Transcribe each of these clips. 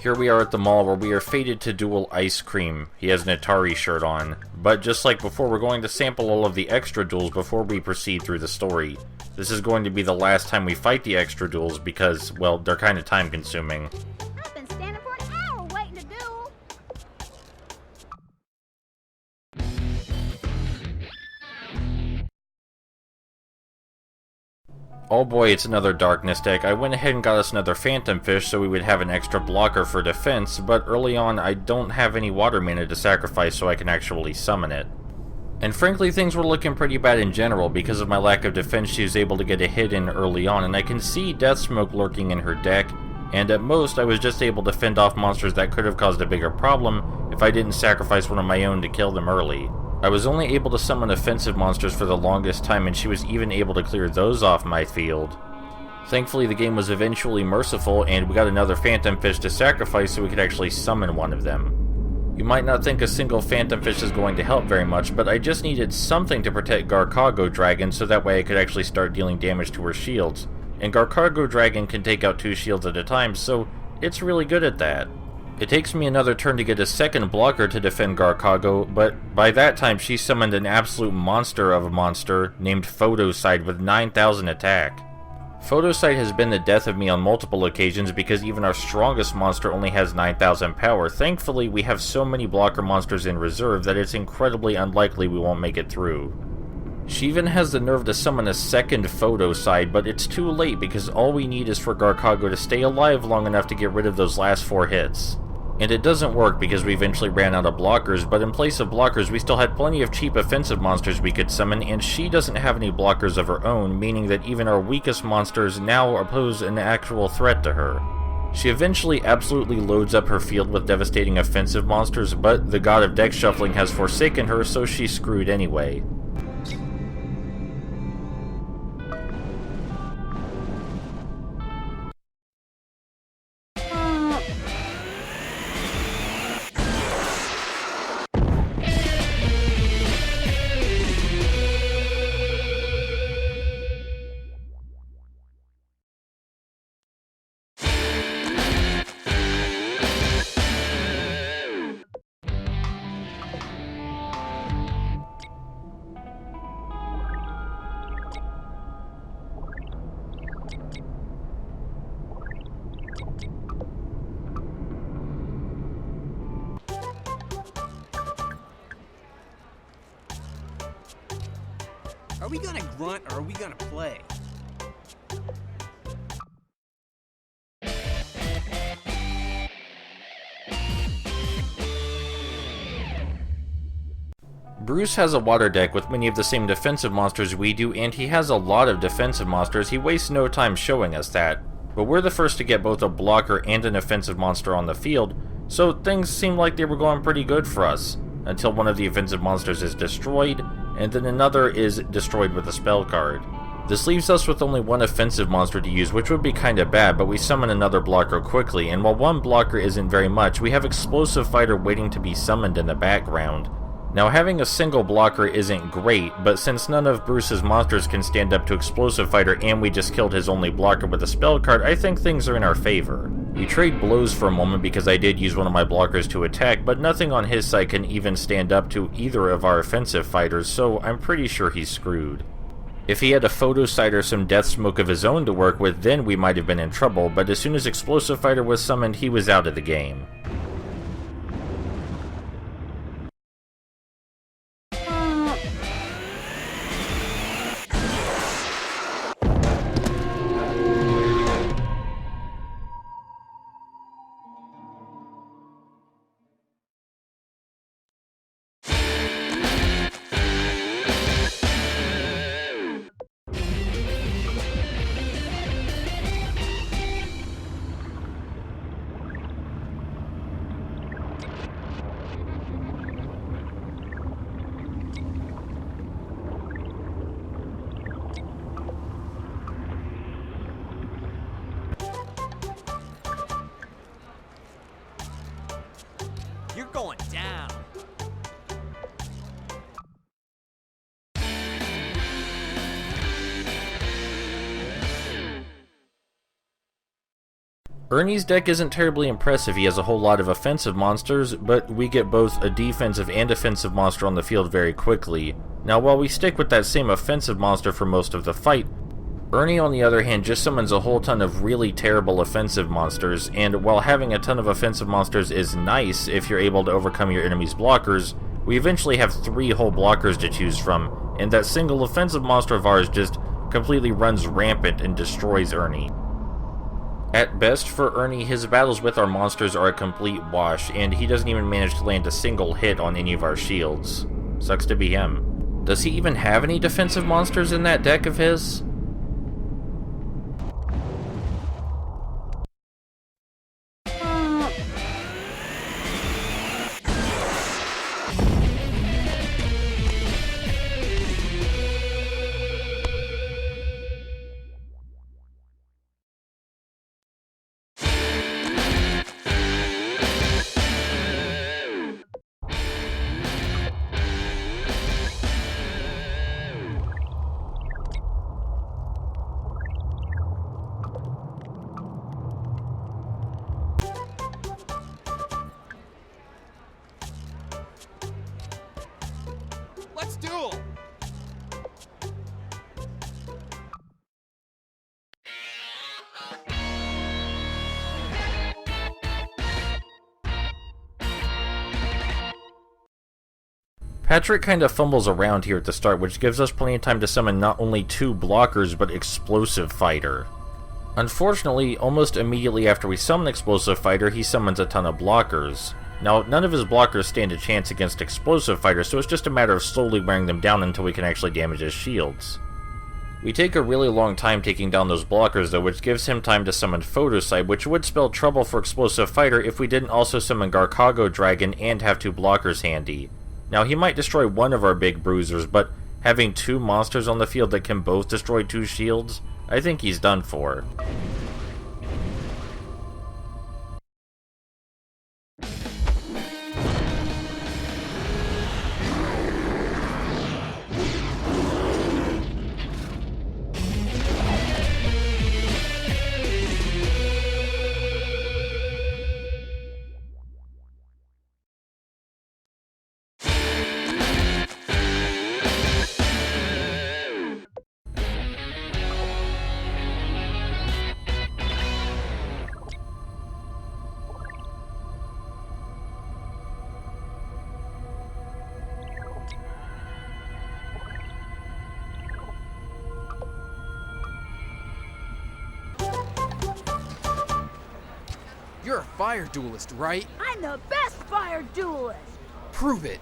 Here we are at the mall where we are fated to duel Ice Cream. He has an Atari shirt on. But just like before, we're going to sample all of the extra duels before we proceed through the story. This is going to be the last time we fight the extra duels because, well, they're kind of time consuming. I've been standing for an hour waiting to duel. Oh boy, it's another Darkness deck. I went ahead and got us another Phantom Fish so we would have an extra blocker for defense, but early on I don't have any water mana to sacrifice so I can actually summon it. And frankly, things were looking pretty bad in general. Because of my lack of defense, she was able to get a hit in early on, and I can see Death Smoke lurking in her deck, and at most I was just able to fend off monsters that could have caused a bigger problem if I didn't sacrifice one of my own to kill them early. I was only able to summon offensive monsters for the longest time, and she was even able to clear those off my field. Thankfully, the game was eventually merciful, and we got another Phantom Fish to sacrifice so we could actually summon one of them. You might not think a single Phantom Fish is going to help very much, but I just needed something to protect Garcargo Dragon so that way I could actually start dealing damage to her shields. And Garcargo Dragon can take out 2 shields at a time, so it's really good at that. It takes me another turn to get a second blocker to defend Garcargo, but by that time she summoned an absolute monster of a monster named Photoside with 9,000 attack. Photoside has been the death of me on multiple occasions because even our strongest monster only has 9,000 power. Thankfully, we have so many blocker monsters in reserve that it's incredibly unlikely we won't make it through. She even has the nerve to summon a second Photoside, but it's too late because all we need is for Garcargo to stay alive long enough to get rid of those last 4 hits. And it doesn't work because we eventually ran out of blockers, but in place of blockers we still had plenty of cheap offensive monsters we could summon, and she doesn't have any blockers of her own, meaning that even our weakest monsters now pose an actual threat to her. She eventually absolutely loads up her field with devastating offensive monsters, but the god of deck shuffling has forsaken her, so she's screwed anyway. Are we gonna grunt or are we gonna play? Bruce has a water deck with many of the same defensive monsters we do, and he has a lot of defensive monsters. He wastes no time showing us that. But we're the first to get both a blocker and an offensive monster on the field, so things seem like they were going pretty good for us, until one of the offensive monsters is destroyed, and then another is destroyed with a spell card. This leaves us with only one offensive monster to use, which would be kinda bad, but we summon another blocker quickly, and while one blocker isn't very much, we have Explosive Fighter waiting to be summoned in the background. Now, having a single blocker isn't great, but since none of Bruce's monsters can stand up to Explosive Fighter and we just killed his only blocker with a spell card, I think things are in our favor. We trade blows for a moment because I did use one of my blockers to attack, but nothing on his side can even stand up to either of our offensive fighters, so I'm pretty sure he's screwed. If he had a Photoside or some Death Smoke of his own to work with, then we might have been in trouble, but as soon as Explosive Fighter was summoned, he was out of the game. You're going down. Ernie's deck isn't terribly impressive. He has a whole lot of offensive monsters, but we get both a defensive and offensive monster on the field very quickly. Now, while we stick with that same offensive monster for most of the fight, Ernie, on the other hand, just summons a whole ton of really terrible offensive monsters, and while having a ton of offensive monsters is nice if you're able to overcome your enemy's blockers, we eventually have 3 whole blockers to choose from, and that single offensive monster of ours just completely runs rampant and destroys Ernie. At best for Ernie, his battles with our monsters are a complete wash, and he doesn't even manage to land a single hit on any of our shields. Sucks to be him. Does he even have any defensive monsters in that deck of his? Let's duel! Patrick kinda fumbles around here at the start, which gives us plenty of time to summon not only 2 blockers, but Explosive Fighter. Unfortunately, almost immediately after we summon Explosive Fighter, he summons a ton of blockers. Now, none of his blockers stand a chance against Explosive Fighter, so it's just a matter of slowly wearing them down until we can actually damage his shields. We take a really long time taking down those blockers though, which gives him time to summon Photocyte, which would spell trouble for Explosive Fighter if we didn't also summon Garcago Dragon and have 2 blockers handy. Now, he might destroy one of our big bruisers, but having 2 monsters on the field that can both destroy 2 shields, I think he's done for. You're a fire duelist, right? I'm the best fire duelist! Prove it.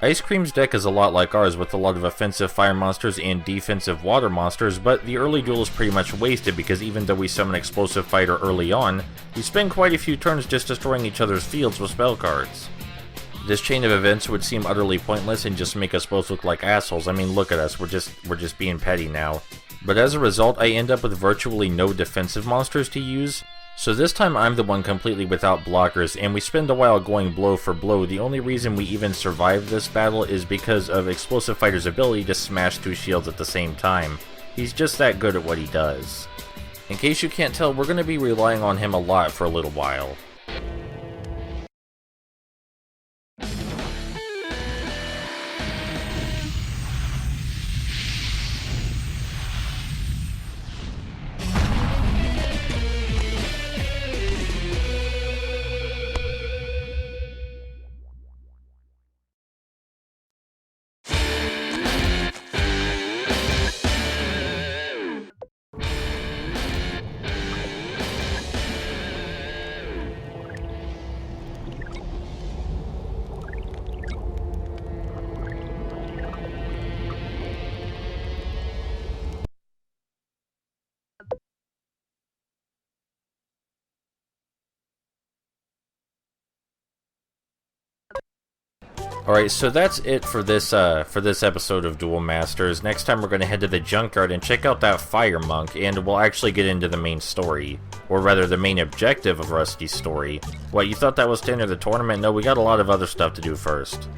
Ice Cream's deck is a lot like ours, with a lot of offensive fire monsters and defensive water monsters, but the early duel is pretty much wasted because even though we summon Explosive Fighter early on, we spend quite a few turns just destroying each other's fields with spell cards. This chain of events would seem utterly pointless and just make us both look like assholes. I mean, look at us, we're just being petty now. But as a result, I end up with virtually no defensive monsters to use, so this time I'm the one completely without blockers, and we spend a while going blow for blow. The only reason we even survive this battle is because of Explosive Fighter's ability to smash 2 shields at the same time. He's just that good at what he does. In case you can't tell, we're going to be relying on him a lot for a little while. Alright, so that's it for this episode of Duel Masters. Next time we're going to head to the junkyard and check out that fire monk, and we'll actually get into the main story. Or rather, the main objective of Rusty's story. What, you thought that was to enter the tournament? No, we got a lot of other stuff to do first.